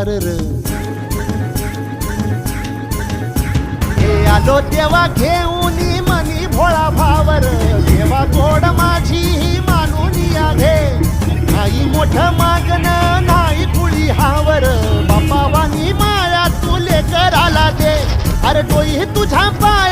अवतार र हे आलो देवा घेऊन मनी भोळा भावर देवा गोड माझी ही मानून या घे नाही मोठं मागण नाही कुळी हावर बापा वाणी माया तुले कराला दे अरे डोई तुझ्या पाय